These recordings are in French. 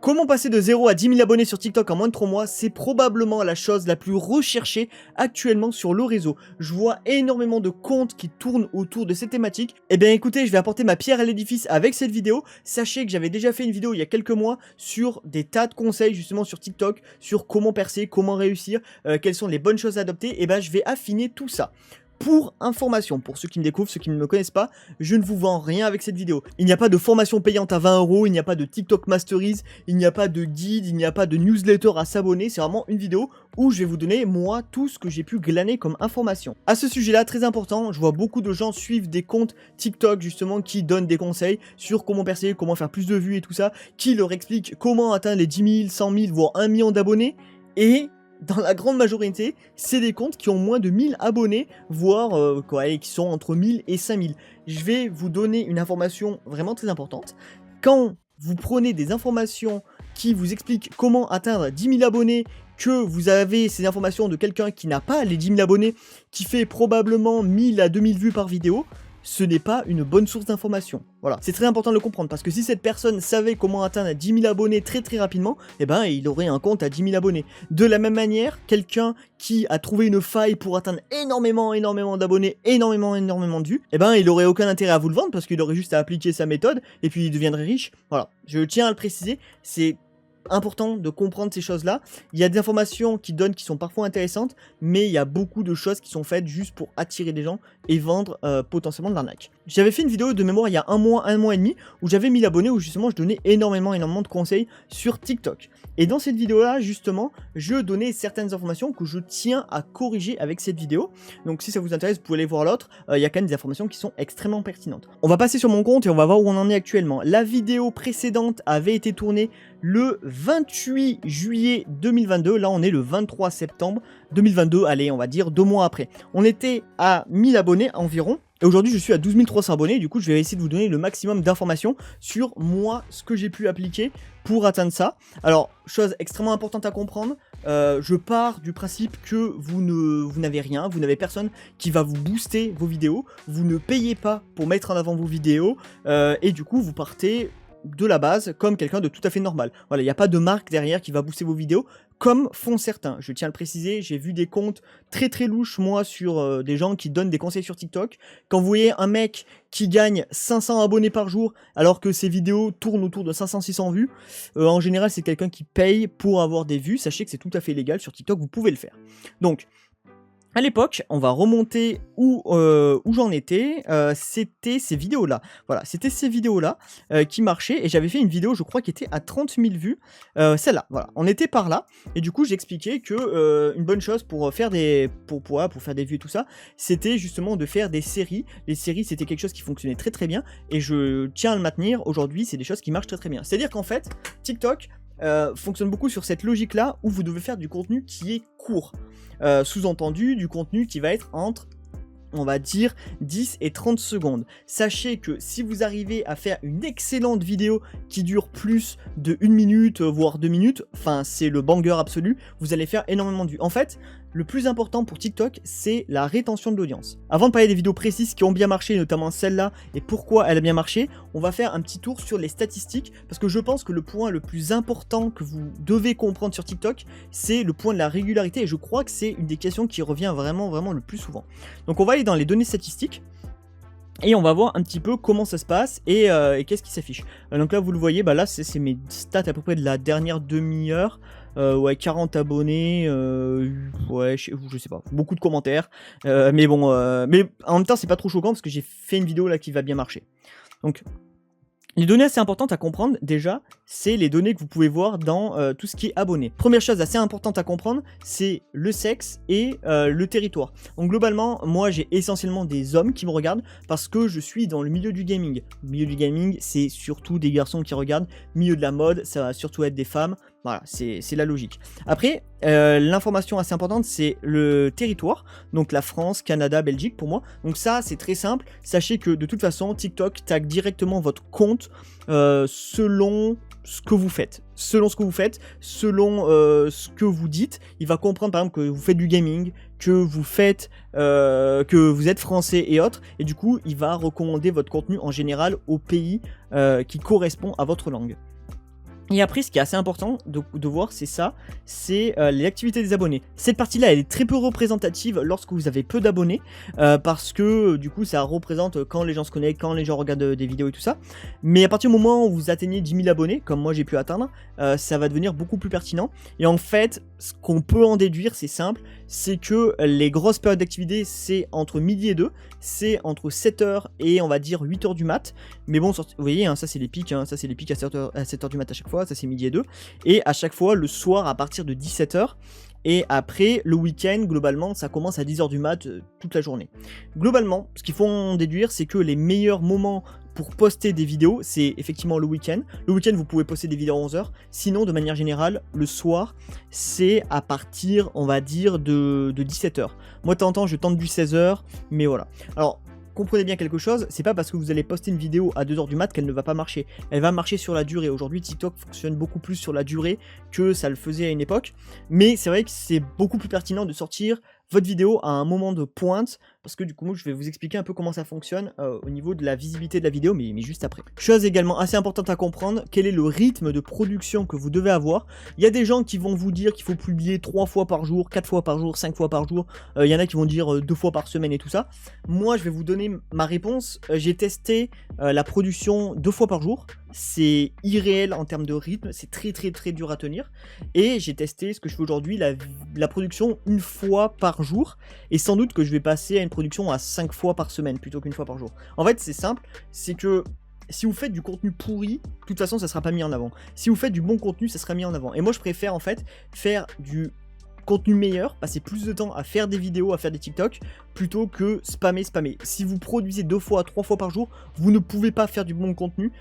Comment passer de 0 à 10 000 abonnés sur TikTok en moins de 3 mois, c'est probablement la chose la plus recherchée actuellement sur le réseau. Je vois énormément de comptes qui tournent autour de cette thématique. Eh bien écoutez, je vais apporter ma pierre à l'édifice avec cette vidéo. Sachez que j'avais déjà fait une vidéo il y a quelques mois sur des tas de conseils justement sur TikTok, sur comment percer, comment réussir, quelles sont les bonnes choses à adopter. Eh bien je vais affiner tout ça. Pour information, pour ceux qui me découvrent, ceux qui ne me connaissent pas, je ne vous vends rien avec cette vidéo. Il n'y a pas de formation payante à 20 €, il n'y a pas de TikTok Masteries, il n'y a pas de guide, il n'y a pas de newsletter à s'abonner. C'est vraiment une vidéo où je vais vous donner, moi, tout ce que j'ai pu glaner comme information. À ce sujet-là, très important, je vois beaucoup de gens suivre des comptes TikTok, justement, qui donnent des conseils sur comment percer, comment faire plus de vues et tout ça, qui leur expliquent comment atteindre les 10 000, 100 000, voire 1 million d'abonnés, et dans la grande majorité, c'est des comptes qui ont moins de 1000 abonnés, voire qui sont entre 1000 et 5000. Je vais vous donner une information vraiment très importante. Quand vous prenez des informations qui vous expliquent comment atteindre 10 000 abonnés, que vous avez ces informations de quelqu'un qui n'a pas les 10 000 abonnés, qui fait probablement 1000 à 2000 vues par vidéo, ce n'est pas une bonne source d'information. Voilà, c'est très important de le comprendre, parce que si cette personne savait comment atteindre 10 000 abonnés très rapidement, eh ben il aurait un compte à 10 000 abonnés. De la même manière, quelqu'un qui a trouvé une faille pour atteindre énormément d'abonnés, énormément de vues, eh ben il aurait aucun intérêt à vous le vendre, parce qu'il aurait juste à appliquer sa méthode, et puis il deviendrait riche. Voilà, je tiens à le préciser, c'est important de comprendre ces choses-là. Il y a des informations qui donnent qui sont parfois intéressantes, mais il y a beaucoup de choses qui sont faites juste pour attirer des gens et vendre potentiellement de l'arnaque. J'avais fait une vidéo de mémoire il y a un mois et demi, où j'avais 1000 abonnés, où justement je donnais énormément de conseils sur TikTok. Et dans cette vidéo-là, justement, je donnais certaines informations que je tiens à corriger avec cette vidéo. Donc si ça vous intéresse, vous pouvez aller voir l'autre. Il y a quand même des informations qui sont extrêmement pertinentes. On va passer sur mon compte et on va voir où on en est actuellement. La vidéo précédente avait été tournée le 28 juillet 2022. Là, on est le 23 septembre 2022. Allez, on va dire 2 mois après. On était à 1000 abonnés environ. Et aujourd'hui, je suis à 12 300 abonnés. Du coup, je vais essayer de vous donner le maximum d'informations sur moi, ce que j'ai pu appliquer pour atteindre ça. Alors, chose extrêmement importante à comprendre, je pars du principe que vous n'avez rien, vous n'avez personne qui va vous booster vos vidéos. Vous ne payez pas pour mettre en avant vos vidéos. Et du coup, vous partez de la base comme quelqu'un de tout à fait normal. Voilà, il n'y a pas de marque derrière qui va booster vos vidéos comme font certains. Je tiens à le préciser, j'ai vu des comptes très louches moi sur des gens qui donnent des conseils sur TikTok. Quand vous voyez un mec qui gagne 500 abonnés par jour alors que ses vidéos tournent autour de 500-600 vues, en général c'est quelqu'un qui paye pour avoir des vues. Sachez que c'est tout à fait légal sur TikTok, vous pouvez le faire. Donc à l'époque, on va remonter où j'en étais, c'était ces vidéos-là. Voilà, c'était ces vidéos-là qui marchaient, et j'avais fait une vidéo, je crois, qui était à 30 000 vues. Celle-là, voilà, on était par là, et du coup, j'expliquais que une bonne chose pour faire des vues et tout ça, c'était justement de faire des séries. Les séries, c'était quelque chose qui fonctionnait très bien, et je tiens à le maintenir. Aujourd'hui, c'est des choses qui marchent très bien. C'est-à-dire qu'en fait, TikTok fonctionne beaucoup sur cette logique-là où vous devez faire du contenu qui est court. Sous-entendu, du contenu qui va être entre, on va dire, 10 et 30 secondes. Sachez que si vous arrivez à faire une excellente vidéo qui dure plus de 1 minute, voire 2 minutes, enfin c'est le banger absolu, vous allez faire énormément de vues. En fait, le plus important pour TikTok, c'est la rétention de l'audience. Avant de parler des vidéos précises qui ont bien marché, notamment celle-là, et pourquoi elle a bien marché, on va faire un petit tour sur les statistiques, parce que je pense que le point le plus important que vous devez comprendre sur TikTok, c'est le point de la régularité, et je crois que c'est une des questions qui revient vraiment le plus souvent. Donc on va aller dans les données statistiques, et on va voir un petit peu comment ça se passe et qu'est-ce qui s'affiche. Donc là vous le voyez, bah là c'est mes stats à peu près de la dernière demi-heure. Ouais, 40 abonnés, ouais, je sais pas, beaucoup de commentaires, mais bon, mais en même temps c'est pas trop choquant parce que j'ai fait une vidéo là qui va bien marcher. Donc les données assez importantes à comprendre, déjà, c'est les données que vous pouvez voir dans tout ce qui est abonné. Première chose assez importante à comprendre, c'est le sexe et le territoire. Donc globalement, moi j'ai essentiellement des hommes qui me regardent parce que je suis dans le milieu du gaming. Le milieu du gaming, c'est surtout des garçons qui regardent. Milieu de la mode, ça va surtout être des femmes. Voilà, c'est la logique. Après, l'information assez importante, c'est le territoire. Donc la France, Canada, Belgique pour moi. Donc ça, c'est très simple. Sachez que de toute façon, TikTok tag directement votre compte selon ce que vous faites. Selon ce que vous dites, il va comprendre par exemple que vous faites du gaming, que vous êtes français et autres. Et du coup, il va recommander votre contenu en général au pays qui correspond à votre langue. Et après, ce qui est assez important de voir, c'est ça, c'est l'activité des abonnés. Cette partie-là, elle est très peu représentative lorsque vous avez peu d'abonnés, parce que du coup, ça représente quand les gens se connectent, quand les gens regardent des vidéos et tout ça. Mais à partir du moment où vous atteignez 10 000 abonnés, comme moi j'ai pu atteindre, ça va devenir beaucoup plus pertinent. Et en fait, ce qu'on peut en déduire, c'est simple, c'est que les grosses périodes d'activité, c'est entre midi et 2, c'est entre 7h et on va dire 8h du mat. Mais bon, vous voyez, hein, ça c'est les pics, hein, ça c'est les pics à 7h du mat à chaque fois, ça c'est midi et 2. Et à chaque fois, le soir à partir de 17h. Et après, le week-end, globalement, ça commence à 10h du mat toute la journée. Globalement, ce qu'il faut en déduire, c'est que les meilleurs moments pour poster des vidéos, c'est effectivement le week-end. Le week-end, vous pouvez poster des vidéos à 11h. Sinon, de manière générale, le soir, c'est à partir, on va dire, de 17h. Moi, de temps en temps, je tente du 16h, mais voilà. Alors, comprenez bien quelque chose, c'est pas parce que vous allez poster une vidéo à 2h du mat qu'elle ne va pas marcher. Elle va marcher sur la durée. Aujourd'hui, TikTok fonctionne beaucoup plus sur la durée que ça le faisait à une époque. Mais c'est vrai que c'est beaucoup plus pertinent de sortir votre vidéo à un moment de pointe, parce que du coup, je vais vous expliquer un peu comment ça fonctionne au niveau de la visibilité de la vidéo, mais juste après. Chose également assez importante à comprendre, quel est le rythme de production que vous devez avoir. Il y a des gens qui vont vous dire qu'il faut publier 3 fois par jour, 4 fois par jour, 5 fois par jour. Il y en a qui vont dire 2 fois par semaine et tout ça. Moi, je vais vous donner ma réponse. J'ai testé la production 2 fois par jour. C'est irréel en termes de rythme, c'est très dur à tenir. Et j'ai testé ce que je fais aujourd'hui, la production 1 fois par jour. Et sans doute que je vais passer à une production à 5 fois par semaine plutôt qu'une fois par jour. En fait, c'est simple, c'est que si vous faites du contenu pourri, de toute façon, ça sera pas mis en avant. Si vous faites du bon contenu, ça sera mis en avant. Et moi, je préfère en fait faire du contenu meilleur, passer plus de temps à faire des vidéos, à faire des TikTok, plutôt que spammer. Si vous produisez 2 fois, 3 fois par jour, vous ne pouvez pas faire du bon contenu,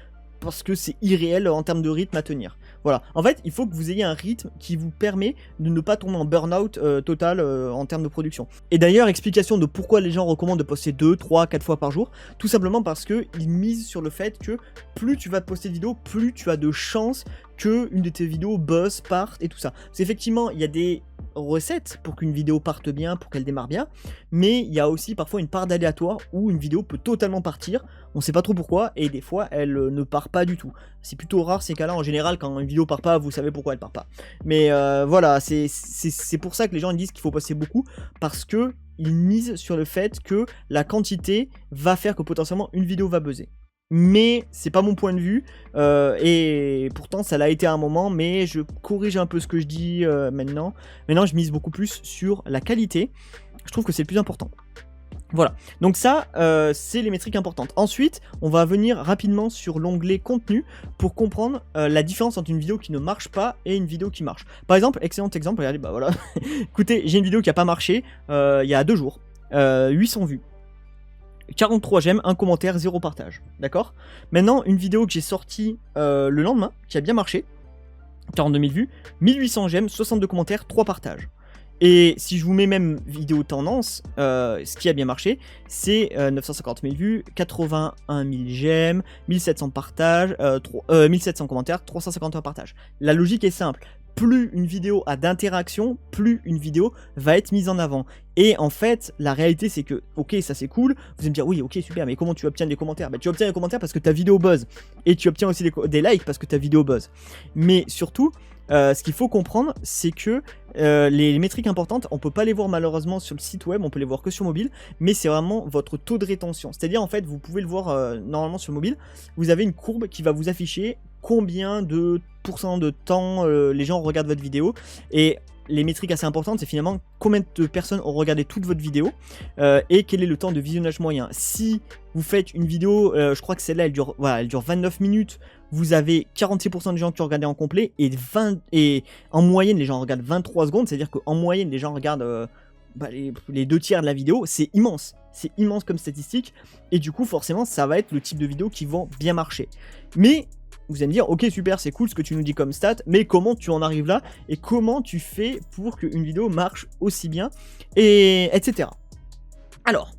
parce que c'est irréel en termes de rythme à tenir. Voilà. En fait, il faut que vous ayez un rythme qui vous permet de ne pas tomber en burn-out total en termes de production. Et d'ailleurs, explication de pourquoi les gens recommandent de poster 2, 3, 4 fois par jour. Tout simplement parce qu'ils misent sur le fait que plus tu vas poster de vidéos, plus tu as de chances que une de tes vidéos buzz, parte et tout ça. Parce qu'effectivement, il y a des recettes pour qu'une vidéo parte bien, pour qu'elle démarre bien, mais il y a aussi parfois une part d'aléatoire où une vidéo peut totalement partir, on sait pas trop pourquoi, et des fois elle ne part pas du tout. C'est plutôt rare ces cas-là, en général quand une vidéo part pas, vous savez pourquoi elle part pas. Mais voilà, c'est pour ça que les gens disent qu'il faut poster beaucoup, parce que ils misent sur le fait que la quantité va faire que potentiellement une vidéo va buzzer. Mais c'est pas mon point de vue, et pourtant ça l'a été à un moment, mais je corrige un peu ce que je dis maintenant. Maintenant je mise beaucoup plus sur la qualité, je trouve que c'est le plus important. Voilà, donc ça c'est les métriques importantes. Ensuite, on va venir rapidement sur l'onglet contenu pour comprendre la différence entre une vidéo qui ne marche pas et une vidéo qui marche. Par exemple, excellent exemple, regardez, bah voilà, écoutez, j'ai une vidéo qui n'a pas marché il y a 2 jours, 800 vues. 43 j'aime, 1 commentaire, 0 partage, d'accord? Maintenant, une vidéo que j'ai sortie le lendemain, qui a bien marché, 42 000 vues, 1800 j'aime, 62 commentaires, 3 partages. Et si je vous mets même vidéo tendance, ce qui a bien marché, c'est 950 000 vues, 81 000 j'aime, 1700 partages, 1700 commentaires, 351 partages. La logique est simple. Plus une vidéo a d'interaction, plus une vidéo va être mise en avant. Et en fait, la réalité c'est que, ok, ça c'est cool, vous allez me dire, oui, ok, super, mais comment tu obtiens des commentaires? Bah, tu obtiens des commentaires parce que ta vidéo buzz. Et tu obtiens aussi des likes parce que ta vidéo buzz. Mais surtout, ce qu'il faut comprendre, c'est que les métriques importantes, on peut pas les voir malheureusement sur le site web, on peut les voir que sur mobile, mais c'est vraiment votre taux de rétention. C'est-à-dire, en fait, vous pouvez le voir normalement sur mobile, vous avez une courbe qui va vous afficher combien de pourcent de temps les gens regardent votre vidéo. Et les métriques assez importantes, c'est finalement combien de personnes ont regardé toute votre vidéo et quel est le temps de visionnage moyen. Si vous faites une vidéo, je crois que celle-là, elle dure 29 minutes, vous avez 46% des gens qui ont regardé en complet et en moyenne, les gens regardent 23 secondes, c'est-à-dire qu'en moyenne, les gens regardent les 2 tiers de la vidéo, c'est immense comme statistique, et du coup, forcément, ça va être le type de vidéo qui vont bien marcher. Mais vous allez me dire, ok, super, c'est cool ce que tu nous dis comme stat, mais comment tu en arrives là et comment tu fais pour qu'une vidéo marche aussi bien, et etc. Alors,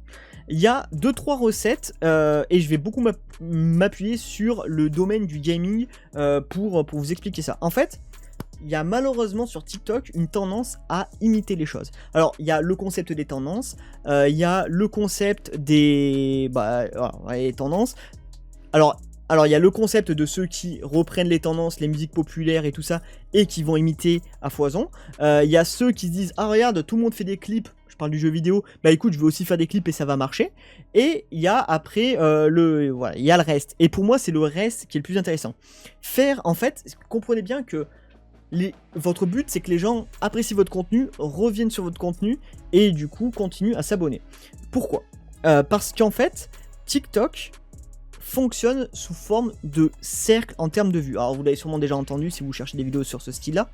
il y a 2-3 recettes et je vais beaucoup m'appuyer sur le domaine du gaming pour vous expliquer ça. En fait, il y a malheureusement sur TikTok une tendance à imiter les choses. Alors, il y a le concept des tendances, il y a le concept des tendances. Alors, Alors il y a le concept de ceux qui reprennent les tendances, les musiques populaires et tout ça, et qui vont imiter à foison. Il y a ceux qui se disent ah regarde, tout le monde fait des clips, je parle du jeu vidéo, bah écoute je vais aussi faire des clips et ça va marcher. Et il y a après voilà, il y a le reste. Et pour moi c'est le reste qui est le plus intéressant. Faire en fait, comprenez bien que votre but c'est que les gens apprécient votre contenu, reviennent sur votre contenu et du coup continuent à s'abonner. Pourquoi parce qu'en fait TikTok fonctionne sous forme de cercle en termes de vues. Alors vous l'avez sûrement déjà entendu si vous cherchez des vidéos sur ce style là.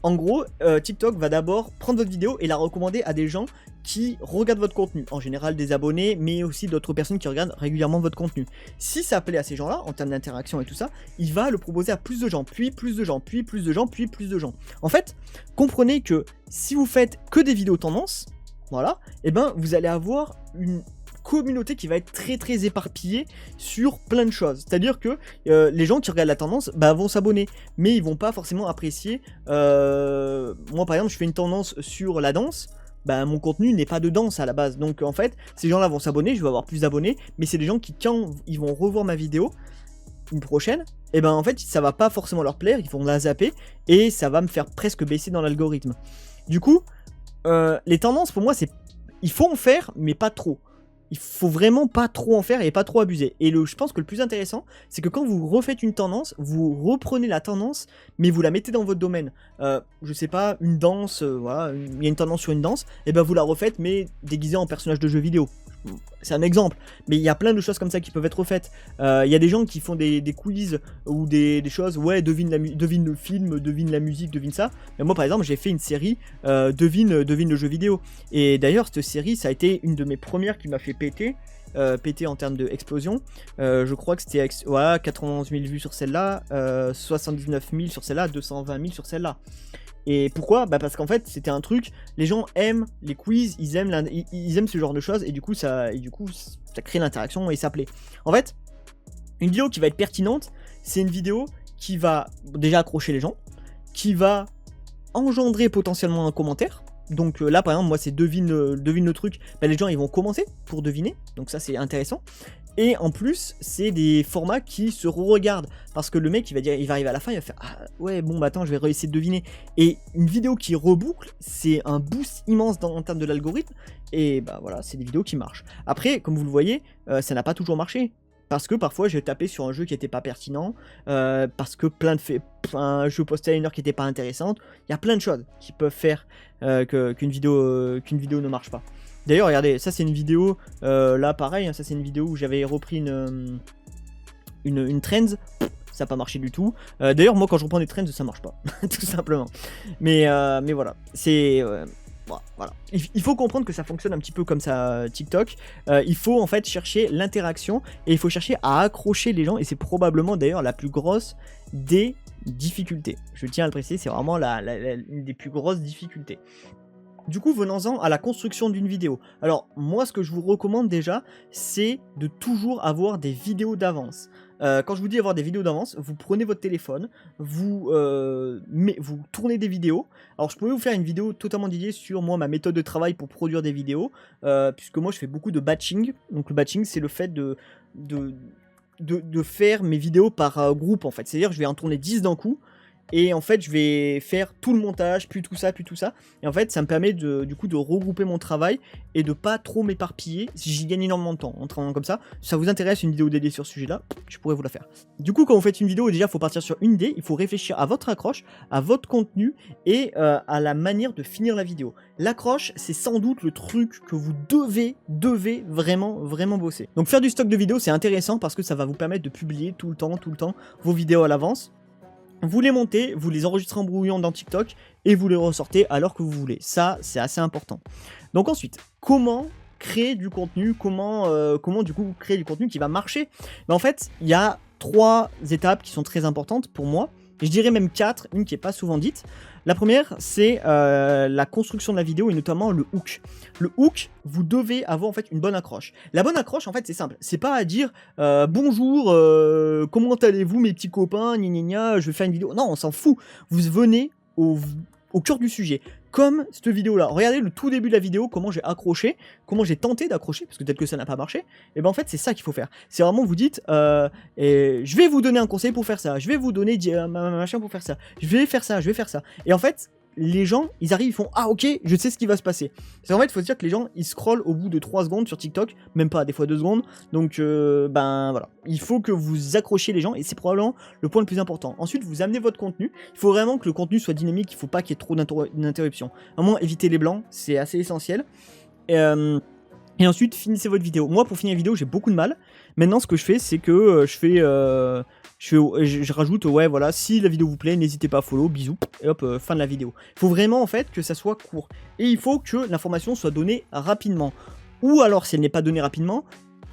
En gros, TikTok va d'abord prendre votre vidéo et la recommander à des gens qui regardent votre contenu. En général des abonnés, mais aussi d'autres personnes qui regardent régulièrement votre contenu. Si ça plaît à ces gens-là, en termes d'interaction et tout ça, il va le proposer à plus de gens, puis plus de gens, puis plus de gens, puis plus de gens. En fait, comprenez que si vous faites que des vidéos tendances, voilà, et ben vous allez avoir une communauté qui va être très éparpillée sur plein de choses. C'est-à-dire que les gens qui regardent la tendance vont s'abonner, mais ils vont pas forcément apprécier. Moi par exemple, je fais une tendance sur la danse. Mon contenu n'est pas de danse à la base. Donc en fait, ces gens-là vont s'abonner, je vais avoir plus d'abonnés, mais c'est des gens qui, quand ils vont revoir ma vidéo, une prochaine, et en fait, ça va pas forcément leur plaire, ils vont la zapper, et ça va me faire presque baisser dans l'algorithme. Du coup, les tendances, pour moi, il faut en faire, mais pas trop. Il faut vraiment pas trop en faire et pas trop abuser. Et je pense que le plus intéressant, c'est que quand vous refaites une tendance, vous reprenez la tendance, mais vous la mettez dans votre domaine. Je sais pas, une danse, voilà, il y a une tendance sur une danse, et vous la refaites, mais déguisée en personnage de jeu vidéo. C'est un exemple, mais il y a plein de choses comme ça qui peuvent être refaites. Il y a des gens qui font des quiz ou des choses, ouais, devine le film, devine la musique, devine ça. Mais moi par exemple, j'ai fait une série devine le jeu vidéo. Et d'ailleurs, cette série, ça a été une de mes premières qui m'a fait péter. Péter en termes d'explosion. Je crois que c'était voilà, 91 000 vues sur celle-là, 79 000 sur celle-là, 220 000 sur celle-là. Et pourquoi ? Parce qu'en fait, c'était un truc, les gens aiment les quiz, ils aiment ce genre de choses, et du coup, ça crée l'interaction et ça plaît. En fait, une vidéo qui va être pertinente, c'est une vidéo qui va déjà accrocher les gens, qui va engendrer potentiellement un commentaire. Donc là par exemple moi c'est devine le truc, les gens ils vont commencer pour deviner, donc ça c'est intéressant. Et en plus c'est des formats qui se re-regardent, parce que le mec il va arriver à la fin, il va faire ah ouais bon attends je vais essayer de deviner. Et une vidéo qui reboucle, c'est un boost immense en termes de l'algorithme, et voilà c'est des vidéos qui marchent. Après comme vous le voyez, ça n'a pas toujours marché. Parce que parfois j'ai tapé sur un jeu qui était pas pertinent, parce que un jeu posté à une heure qui était pas intéressante. Il y a plein de choses qui peuvent faire qu'une vidéo ne marche pas. D'ailleurs regardez, ça c'est une vidéo, là pareil, hein, ça c'est une vidéo où j'avais repris une trend, ça n'a pas marché du tout. D'ailleurs moi quand je reprends des trends ça marche pas, tout simplement. Mais voilà, c'est... Voilà. Il faut comprendre que ça fonctionne un petit peu comme ça TikTok. Il faut en fait chercher l'interaction et il faut chercher à accrocher les gens, et c'est probablement d'ailleurs la plus grosse des difficultés. Je tiens à le préciser, c'est vraiment une des plus grosses difficultés. Du coup, venons-en à la construction d'une vidéo. Alors, moi, ce que je vous recommande déjà, c'est de toujours avoir des vidéos d'avance. Quand je vous dis avoir des vidéos d'avance, vous prenez votre téléphone, vous tournez des vidéos. Alors, je pourrais vous faire une vidéo totalement dédiée sur ma méthode de travail pour produire des vidéos, puisque moi, je fais beaucoup de batching. Donc, le batching, c'est le fait de faire mes vidéos par groupe, en fait. C'est-à-dire, je vais en tourner 10 d'un coup. Et en fait je vais faire tout le montage, puis tout ça, et en fait ça me permet du coup de regrouper mon travail et de pas trop m'éparpiller. J'y gagne énormément de temps en travaillant comme ça. Si ça vous intéresse une vidéo dédiée sur ce sujet là, je pourrais vous la faire. Du coup quand vous faites une vidéo, déjà il faut partir sur une idée, il faut réfléchir à votre accroche, à votre contenu et à la manière de finir la vidéo. L'accroche c'est sans doute le truc que vous devez vraiment bosser. Donc faire du stock de vidéos c'est intéressant parce que ça va vous permettre de publier tout le temps vos vidéos à l'avance. Vous les montez, vous les enregistrez en brouillon dans TikTok et vous les ressortez à l'heure que vous voulez. Ça, c'est assez important. Donc ensuite, comment créer du contenu, comment du coup créer du contenu qui va marcher? En fait, il y a 3 étapes qui sont très importantes pour moi. Je dirais même 4, une qui n'est pas souvent dite. La première, c'est la construction de la vidéo et notamment le hook. Le hook, vous devez avoir en fait une bonne accroche. La bonne accroche, en fait, c'est simple. C'est pas à dire bonjour, comment allez-vous mes petits copains, gna gna gna, je vais faire une vidéo. Non, on s'en fout. Vous venez au cœur du sujet. comme cette vidéo là. Regardez le tout début de la vidéo, comment j'ai accroché, comment j'ai tenté d'accrocher, parce que peut-être que ça n'a pas marché. Et ben en fait c'est ça qu'il faut faire. C'est vraiment vous dites, je vais vous donner un conseil pour faire ça, je vais vous donner machin pour faire ça, je vais faire ça, je vais faire ça. Et en fait les gens, ils arrivent, ils font ah ok, je sais ce qui va se passer. C'est en fait, il faut se dire que les gens, ils scrollent au bout de 3 secondes sur TikTok, même pas, des fois 2 secondes. Donc ben voilà, il faut que vous accrochiez les gens et c'est probablement le point le plus important. Ensuite, vous amenez votre contenu. Il faut vraiment que le contenu soit dynamique, il faut pas qu'il y ait trop d'interruptions. Vraiment, évitez les blancs, c'est assez essentiel. Et ensuite, finissez votre vidéo. Moi, pour finir la vidéo, j'ai beaucoup de mal. Maintenant, ce que je fais, c'est que je rajoute, ouais, voilà, si la vidéo vous plaît, n'hésitez pas à follow, bisous, et hop, fin de la vidéo. Il faut vraiment, en fait, que ça soit court. Et il faut que l'information soit donnée rapidement. Ou alors, si elle n'est pas donnée rapidement,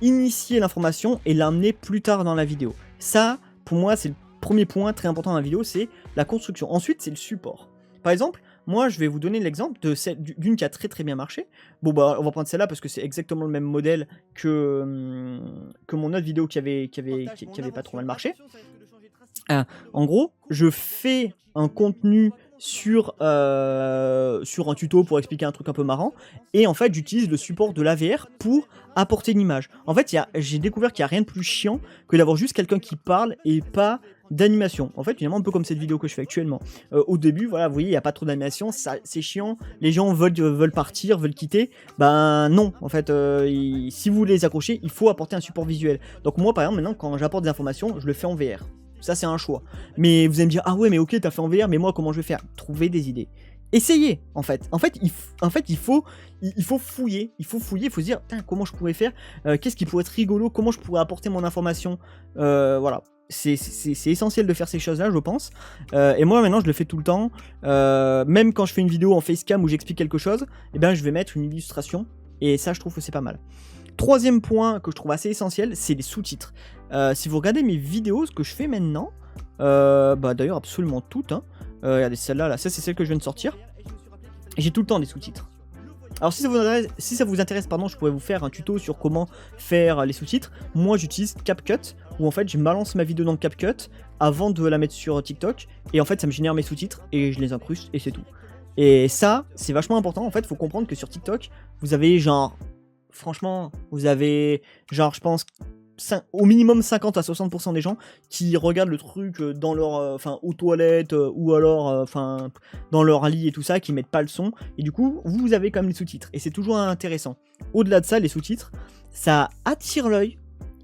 initier l'information et l'amener plus tard dans la vidéo. Ça, pour moi, c'est le premier point très important dans la vidéo, c'est la construction. Ensuite, c'est le support. Par exemple, moi, je vais vous donner l'exemple d'une qui a très très bien marché. Bon, bah, on va prendre celle-là parce que c'est exactement le même modèle que mon autre vidéo qui avait pas trop mal marché. En gros, je fais un contenu sur un tuto pour expliquer un truc un peu marrant. Et en fait, j'utilise le support de l'AVR pour apporter une image. En fait, j'ai découvert qu'il n'y a rien de plus chiant que d'avoir juste quelqu'un qui parle et pas d'animation. En fait, finalement, un peu comme cette vidéo que je fais actuellement. Au début, voilà, vous voyez, il n'y a pas trop d'animation, c'est chiant. Les gens veulent partir, veulent quitter. Ben non, en fait, si vous les accrochez, il faut apporter un support visuel. Donc moi, par exemple, maintenant, quand j'apporte des informations, je le fais en VR. Ça, c'est un choix. Mais vous allez me dire, ah ouais, mais ok, t'as fait en VR, mais moi, comment je vais faire? Trouver des idées. Essayez, en fait. En fait, il faut fouiller. Il faut se dire, comment je pourrais faire? Qu'est-ce qui pourrait être rigolo? Comment je pourrais apporter mon information? Voilà. C'est essentiel de faire ces choses-là, je pense. Et moi, maintenant, je le fais tout le temps. Même quand je fais une vidéo en facecam où j'explique quelque chose, eh ben, je vais mettre une illustration. Et ça, je trouve que c'est pas mal. Troisième point que je trouve assez essentiel, c'est les sous-titres. Si vous regardez mes vidéos, ce que je fais maintenant, bah d'ailleurs absolument toutes, hein. Regardez celle-là, là, ça c'est celle que je viens de sortir. J'ai tout le temps des sous-titres. Alors si ça vous intéresse, pardon, je pourrais vous faire un tuto sur comment faire les sous-titres. Moi j'utilise CapCut, où en fait je balance ma vidéo dans CapCut avant de la mettre sur TikTok, et en fait ça me génère mes sous-titres, et je les incruste, et c'est tout. Et ça, c'est vachement important, en fait, faut comprendre que sur TikTok, vous avez genre... Franchement, vous avez, genre, je pense, au minimum 50 à 60% des gens qui regardent le truc dans leur, aux toilettes, ou alors, dans leur lit et tout ça, qui mettent pas le son. Et du coup, vous avez quand même les sous-titres. Et c'est toujours intéressant. Au-delà de ça, les sous-titres, ça attire l'œil.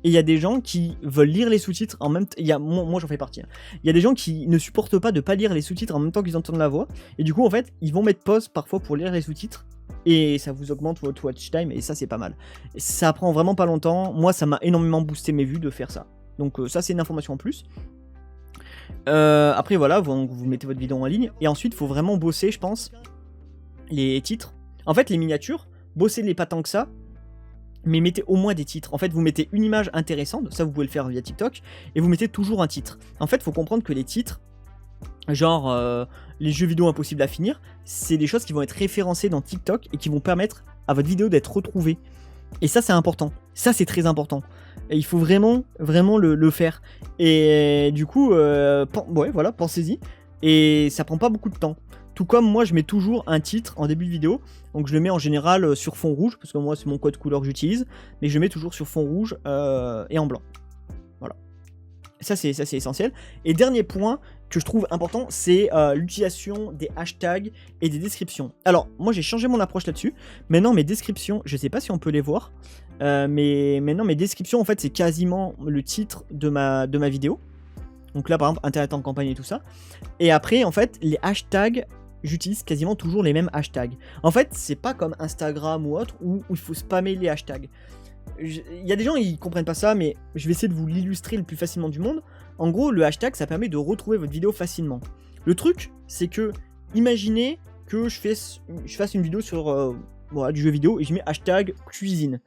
Et il y a des gens qui veulent lire les sous-titres en même temps. Moi j'en fais partie. Hein. Il y a des gens qui ne supportent pas de pas lire les sous-titres en même temps qu'ils entendent la voix. Et du coup, en fait, ils vont mettre pause parfois pour lire les sous-titres. Et ça vous augmente votre watch time, et ça c'est pas mal. Ça prend vraiment pas longtemps. Moi ça m'a énormément boosté mes vues de faire ça. Donc ça c'est une information en plus. Après voilà, vous mettez votre vidéo en ligne. Et ensuite il faut vraiment bosser, je pense, les titres. En fait les miniatures, bossez-les pas tant que ça, mais mettez au moins des titres. En fait vous mettez une image intéressante, ça vous pouvez le faire via TikTok, et vous mettez toujours un titre. En fait il faut comprendre que les titres, genre les jeux vidéo impossibles à finir, c'est des choses qui vont être référencées dans TikTok et qui vont permettre à votre vidéo d'être retrouvée. Et ça c'est important, ça c'est très important. Et il faut vraiment le faire. Et du coup, ouais voilà, pensez-y. Et ça prend pas beaucoup de temps. Tout comme moi je mets toujours un titre en début de vidéo. Donc je le mets en général sur fond rouge, parce que moi c'est mon code couleur que j'utilise. Mais je le mets toujours sur fond rouge et en blanc. Voilà. Ça c'est essentiel. Et dernier point que je trouve important, c'est l'utilisation des hashtags et des descriptions. Alors, moi j'ai changé mon approche là-dessus. Maintenant, mes descriptions, je sais pas si on peut les voir, mais maintenant mes descriptions, en fait, c'est quasiment le titre de ma vidéo. Donc là, par exemple, Internet en campagne et tout ça. Et après, en fait, les hashtags, j'utilise quasiment toujours les mêmes hashtags. En fait, c'est pas comme Instagram ou autre, où il faut spammer les hashtags. Il y a des gens ils comprennent pas ça, mais je vais essayer de vous l'illustrer le plus facilement du monde. En gros, le hashtag ça permet de retrouver votre vidéo facilement. Le truc, c'est que imaginez que je fasse une vidéo sur voilà, du jeu vidéo et je mets hashtag cuisine.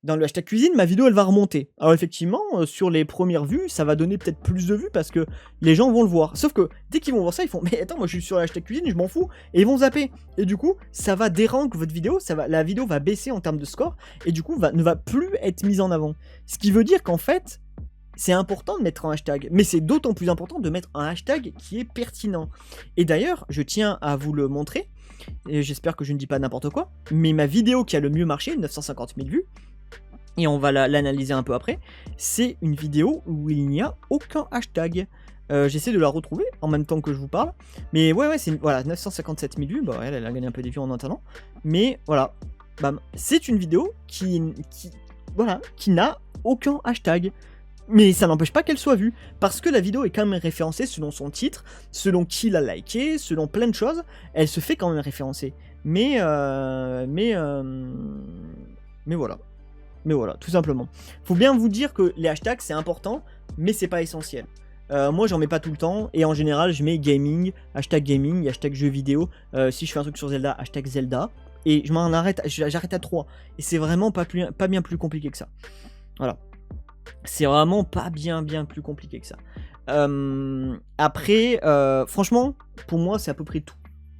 Dans le hashtag cuisine, ma vidéo elle va remonter. Alors effectivement, sur les premières vues, ça va donner peut-être plus de vues parce que les gens vont le voir. Sauf que dès qu'ils vont voir ça, ils font mais attends, moi je suis sur le hashtag cuisine, je m'en fous. Et ils vont zapper. Et du coup, ça va dérange votre vidéo, la vidéo va baisser en termes de score et du coup ne va plus être mise en avant. Ce qui veut dire qu'en fait, c'est important de mettre un hashtag, mais c'est d'autant plus important de mettre un hashtag qui est pertinent. Et d'ailleurs, je tiens à vous le montrer, et j'espère que je ne dis pas n'importe quoi, mais ma vidéo qui a le mieux marché, 950 000 vues, et on va l'analyser un peu après, c'est une vidéo où il n'y a aucun hashtag. J'essaie de la retrouver en même temps que je vous parle, mais ouais, c'est voilà, 957 000 vues, bah elle a gagné un peu des vues en attendant, mais voilà, bam, c'est une vidéo qui n'a aucun hashtag. Mais ça n'empêche pas qu'elle soit vue, parce que la vidéo est quand même référencée selon son titre, selon qui l'a liké, selon plein de choses, elle se fait quand même référencer. Mais voilà. Mais voilà, tout simplement. Faut bien vous dire que les hashtags c'est important, mais c'est pas essentiel. Moi j'en mets pas tout le temps, et en général je mets gaming, hashtag jeux vidéo, si je fais un truc sur Zelda, hashtag Zelda, et je m'en arrête, j'arrête à 3, et c'est vraiment pas bien plus compliqué que ça. Voilà. C'est vraiment pas bien plus compliqué que ça. Après, franchement, pour moi, c'est à peu près tout.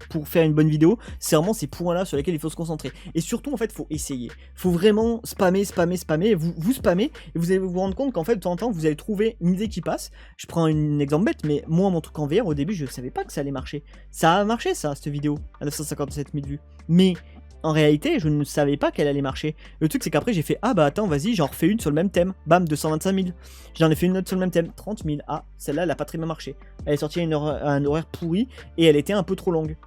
Pour faire une bonne vidéo, c'est vraiment ces points-là sur lesquels il faut se concentrer. Et surtout, en fait, il faut essayer. Il faut vraiment spammer. Vous spammez, et vous allez vous rendre compte qu'en fait, de temps en temps, vous allez trouver une idée qui passe. Je prends un exemple bête, mais moi, mon truc en VR, au début, je savais pas que ça allait marcher. Ça a marché, ça, cette vidéo, à 957 000 vues. Mais en réalité, je ne savais pas qu'elle allait marcher. Le truc, c'est qu'après, j'ai fait, ah bah attends, vas-y, j'en refais une sur le même thème. Bam, 225 000. J'en ai fait une autre sur le même thème, 30 000. Ah, celle-là, elle a pas très bien marché. Elle est sortie à un horaire pourri, et elle était un peu trop longue.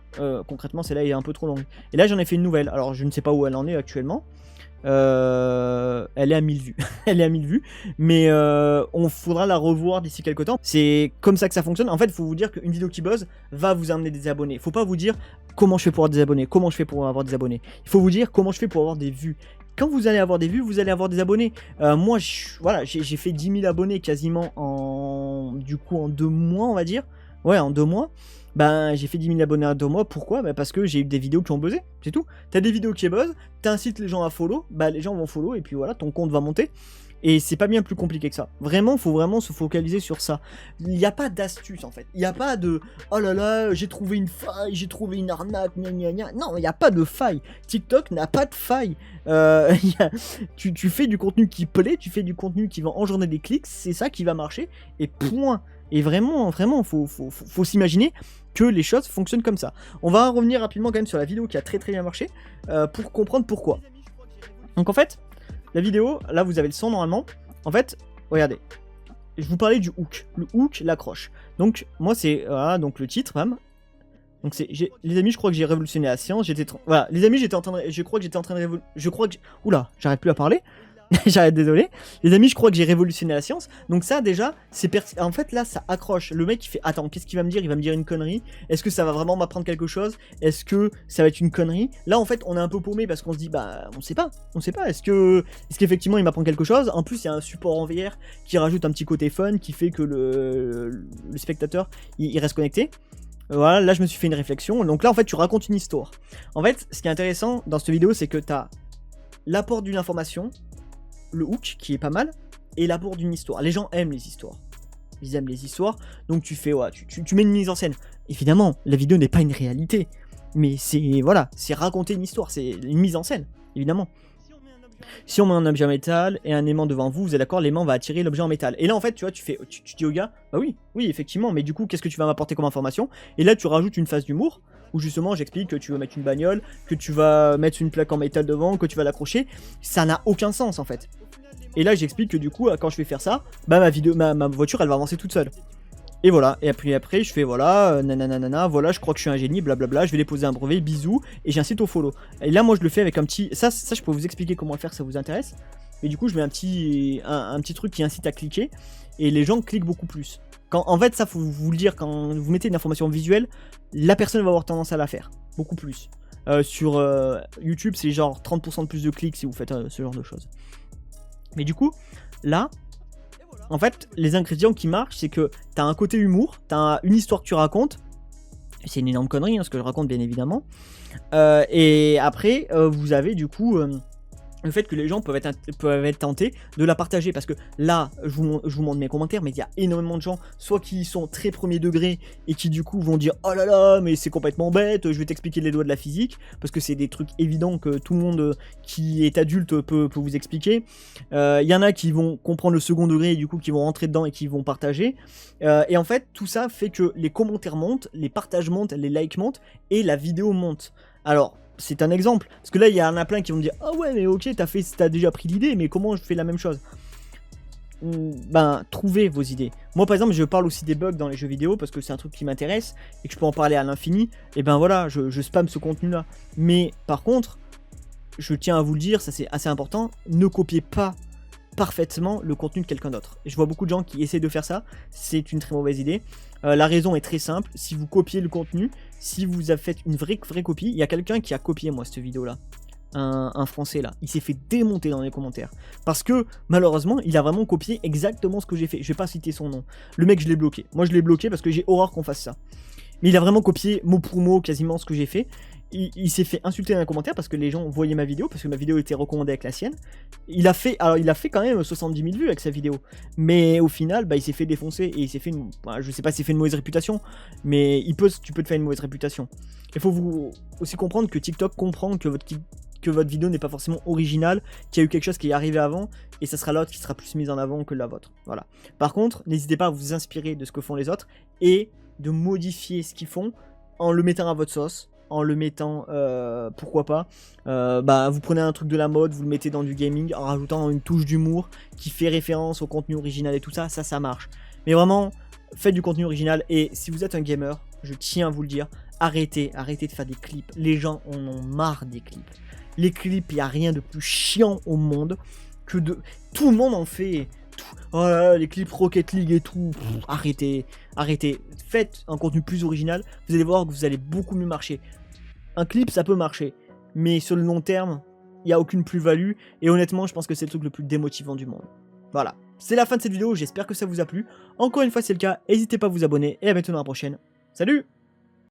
Concrètement, celle-là est un peu trop longue. Et là, j'en ai fait une nouvelle. Alors, je ne sais pas où elle en est actuellement. Elle est à 1000 vues. Elle est à 1000 vues. Mais on faudra la revoir d'ici quelques temps. C'est comme ça que ça fonctionne. En fait, il faut vous dire qu'une vidéo qui buzz va vous amener des abonnés. Faut pas vous dire comment je fais pour avoir des abonnés. Comment je fais pour avoir des abonnés. Il faut vous dire comment je fais pour avoir des vues. Quand vous allez avoir des vues, vous allez avoir des abonnés. Moi, voilà, j'ai fait 10 000 abonnés quasiment en 2 mois, on va dire. Ouais, en 2 mois. Ben, j'ai fait 10 000 abonnés en 2 mois. Pourquoi? Ben, parce que j'ai eu des vidéos qui ont buzzé, c'est tout. T'as des vidéos qui buzzent, t'incites les gens à follow, bah les gens vont follow, et puis voilà, ton compte va monter. Et c'est pas bien plus compliqué que ça. Vraiment, faut vraiment se focaliser sur ça. Il n'y a pas d'astuce, en fait. Il n'y a pas de « Oh là là, j'ai trouvé une faille, j'ai trouvé une arnaque, gna gna gna ». Non, il n'y a pas de faille. TikTok n'a pas de faille. Tu fais du contenu qui plaît, tu fais du contenu qui va engendrer des clics, c'est ça qui va marcher, et point. Et vraiment, faut s'imaginer que les choses fonctionnent comme ça. On va revenir rapidement quand même sur la vidéo qui a très bien marché, pour comprendre pourquoi. Donc en fait, la vidéo, là vous avez le son normalement. En fait, regardez, je vous parlais du hook. Le hook, l'accroche. Donc moi c'est, voilà, donc le titre même. Donc c'est, les amis, je crois que j'ai révolutionné la science. Voilà, les amis, je crois que j'étais en train de révolutionner. Oula, j'arrête plus à parler. J'arrête, désolé. Les amis, je crois que j'ai révolutionné la science. Donc ça, déjà, en fait, là, ça accroche. Le mec, il fait, attends, qu'est-ce qu'il va me dire? Il va me dire une connerie. Est-ce que ça va vraiment m'apprendre quelque chose? Est-ce que ça va être une connerie? Là, en fait, on est un peu paumé parce qu'on se dit, bah, on sait pas. Est-ce qu'effectivement, il m'apprend quelque chose? En plus, il y a un support en VR qui rajoute un petit côté fun, qui fait que le spectateur, il reste connecté. Voilà, là, je me suis fait une réflexion. Donc là, en fait, tu racontes une histoire. En fait, ce qui est intéressant dans cette vidéo, c'est que tu as l'apport d'une information, le hook qui est pas mal, et l'apport d'une histoire. Les gens aiment les histoires. Ils aiment les histoires, donc tu fais, ouais, tu mets une mise en scène. Évidemment, la vidéo n'est pas une réalité, mais c'est, voilà, c'est raconter une histoire, c'est une mise en scène, évidemment. Si on met un objet en métal et un aimant devant vous, vous êtes d'accord, l'aimant va attirer l'objet en métal. Et là, en fait, tu vois, tu dis au gars, bah oui, effectivement, mais du coup, qu'est-ce que tu vas m'apporter comme information? Et là, tu rajoutes une phase d'humour, où justement, j'explique que tu veux mettre une bagnole, que tu vas mettre une plaque en métal devant, que tu vas l'accrocher. Ça n'a aucun sens, en fait. Et là, j'explique que du coup, quand je vais faire ça, bah ma voiture, elle va avancer toute seule. Et voilà, et après je fais voilà, nanana, voilà, je crois que je suis un génie, blablabla, je vais déposer un brevet, bisous, et j'incite au follow. Et là, moi, je le fais avec un petit... Ça je peux vous expliquer comment le faire, ça vous intéresse. Et du coup, je mets un petit truc qui incite à cliquer, et les gens cliquent beaucoup plus. En fait, ça, faut vous le dire, quand vous mettez une information visuelle, la personne va avoir tendance à la faire, beaucoup plus. Sur YouTube, c'est genre 30% de plus de clics si vous faites ce genre de choses. Mais du coup, là... En fait, les ingrédients qui marchent, c'est que t'as un côté humour, t'as une histoire que tu racontes. C'est une énorme connerie, hein, ce que je raconte, bien évidemment. Et après, vous avez du coup le fait que les gens peuvent être tentés de la partager. Parce que là, je vous montre mes commentaires, mais il y a énormément de gens, soit qui sont très premier degré et qui du coup vont dire « Oh là là, mais c'est complètement bête, je vais t'expliquer les lois de la physique », parce que c'est des trucs évidents que tout le monde qui est adulte peut vous expliquer. Il y en a qui vont comprendre le second degré et du coup qui vont rentrer dedans et qui vont partager. Et en fait, tout ça fait que les commentaires montent, les partages montent, les likes montent et la vidéo monte. Alors, c'est un exemple, parce que là il y en a plein qui vont me dire « Ah ouais mais ok t'as déjà pris l'idée, mais comment je fais la même chose ?» Ben, trouvez vos idées. Moi par exemple je parle aussi des bugs dans les jeux vidéo parce que c'est un truc qui m'intéresse et que je peux en parler à l'infini, et ben voilà, je spamme ce contenu là. Mais par contre, je tiens à vous le dire, ça c'est assez important, ne copiez pas parfaitement le contenu de quelqu'un d'autre. Et je vois beaucoup de gens qui essaient de faire ça, c'est une très mauvaise idée. La raison est très simple, si vous copiez le contenu, si vous avez fait une vraie copie, il y a quelqu'un qui a copié moi cette vidéo là, un français là, il s'est fait démonter dans les commentaires, parce que malheureusement il a vraiment copié exactement ce que j'ai fait, je vais pas citer son nom, le mec je l'ai bloqué, moi je l'ai bloqué parce que j'ai horreur qu'on fasse ça, mais il a vraiment copié mot pour mot quasiment ce que j'ai fait. Il s'est fait insulter dans les commentaires parce que les gens voyaient ma vidéo, parce que ma vidéo était recommandée avec la sienne. Il a fait quand même 70 000 vues avec sa vidéo, mais au final, bah, il s'est fait défoncer et il s'est fait je sais pas s'il s'est fait une mauvaise réputation, mais tu peux te faire une mauvaise réputation. Il faut vous aussi comprendre que TikTok comprend que votre vidéo n'est pas forcément originale, qu'il y a eu quelque chose qui est arrivé avant, et ça sera l'autre qui sera plus mise en avant que la vôtre. Voilà. Par contre, n'hésitez pas à vous inspirer de ce que font les autres et de modifier ce qu'ils font en le mettant à votre sauce, en le mettant, pourquoi pas, bah, vous prenez un truc de la mode, vous le mettez dans du gaming, en rajoutant une touche d'humour qui fait référence au contenu original et tout ça, ça marche. Mais vraiment, faites du contenu original, et si vous êtes un gamer, je tiens à vous le dire, arrêtez de faire des clips. Les gens en ont marre des clips. Les clips, il n'y a rien de plus chiant au monde que de... Tout le monde en fait. Oh là là, les clips Rocket League et tout. Arrêtez. Faites un contenu plus original. Vous allez voir que vous allez beaucoup mieux marcher. Un clip, ça peut marcher. Mais sur le long terme, il n'y a aucune plus-value. Et honnêtement, je pense que c'est le truc le plus démotivant du monde. Voilà. C'est la fin de cette vidéo. J'espère que ça vous a plu. Encore une fois, si c'est le cas, n'hésitez pas à vous abonner. Et à bientôt dans la prochaine. Salut!